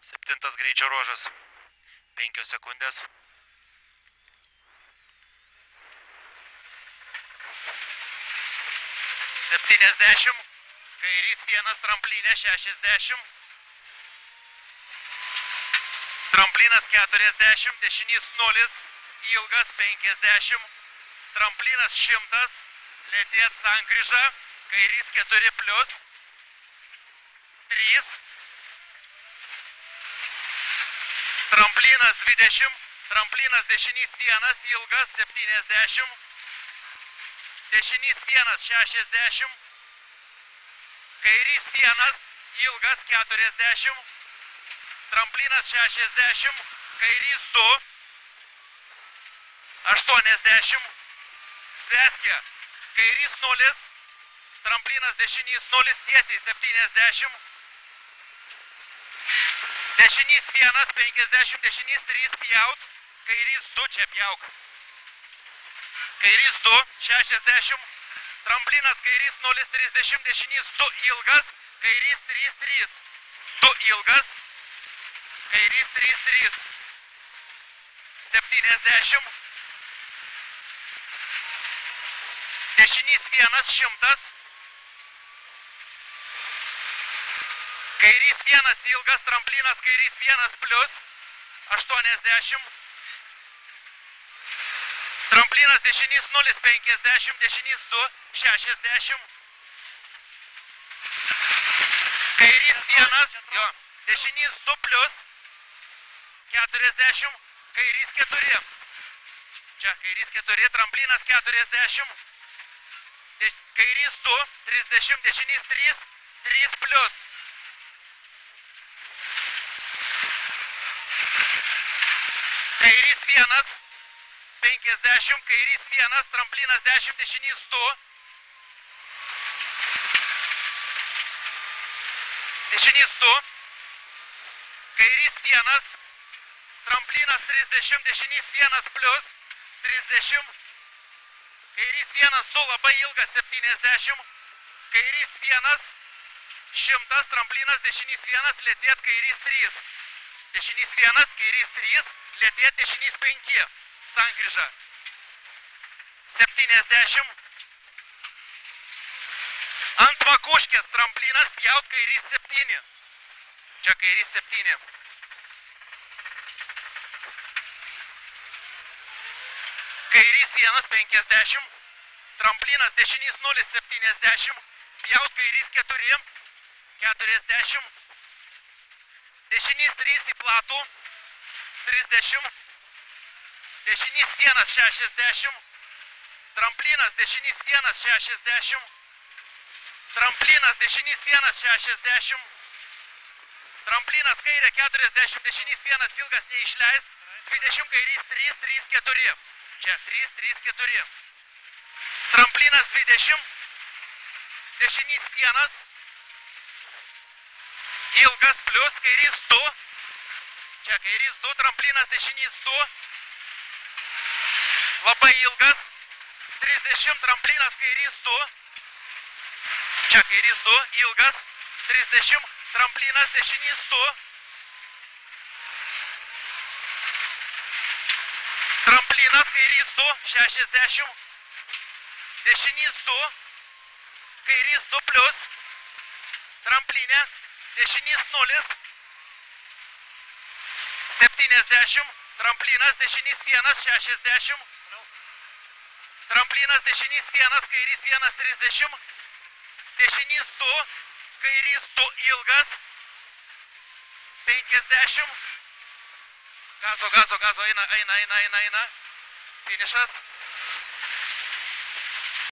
7 greičio ruožas. 5 sekundės. Septyniasdešimt. Kairys 1, tramplinė 60. Tramplinas 40, dešinys 0, ilgas 50. Tramplinas 100, lėtėt sankryža, kairys 4 plius. 3. Tramplinas 20, tramplinas dešinys 1, ilgas 70. Dešinys 1, 60. Kairys 1, ilgas 40. Tramplinas 60, kairys 2, 80. Sveskė, kairys 0, tramplinas dešinys 0, tiesiai 70. Dešinys 1, 50, dešinys 3, pjaut, kairys 2, čia pjauk. Kairys 2, 60, tramplinas kairys 0, 30, dešinys 2, ilgas, kairys 3, 3, 2, ilgas, kairys 3, 3, 70, dešinys 1, 100, kairys 1, ilgas, tramplinas kairys 1 plius, 80, tramplinas dešinys 0, 50, dešinys 2, 60, kairys 1, jo, dešinys 2 plius, 40, kairys 4, čia kairys 4, tramplinas 40, kairys 2, 30, dešinys 3, 3 plius. Kairys 1, 50, kairys 1, tramplinas 10, dešinys 2. Dešinys 2. Kairys 1, tramplinas 30, dešinys 1 plius, 30. Kairys 1, 2, labai ilgas, 70. Kairys 1, 100, tramplinas dešinys 1, lėtėt kairys 3. Dešinys 1, kairys 3, lėtėt dešinys 5. Sankryža. 70. Ant makuškės tramplinas pjaut kairys 7. Čia kairys 7. Kairys 1, 50. Tramplinas dešinys 0, 70. Pjaut kairys 4. 40. Dešinys 3 į platų. 30. Dešinys 1, 60. Tramplinas dešinys 1, 60. Tramplinas dešinys 1, 60. Tramplinas kairė 40, dešinys 1 ilgas neišleist. 20 kairys 3, 3, 4. Čia 3, 3, 4. Tramplinas 20. Dešinys 1. Ilgas plius kairys 2. Čia kairys 2, tramplinas dešinys 2. Labai ilgas. 30, tramplinas kairys 2. Čia kairys 2, ilgas. 30, tramplinas dešinys 2. Tramplinas kairys 2, 60. Dešinys 2. Kairys 2 plius. Tramplinė. Dešinys 0. 70. Tramplinas dešinys 1, 60. Tramplinas dešinys 1, kairys 1, 30. Dešinys 2, kairys 2 ilgas. 50. Gazo, eina. Finišas.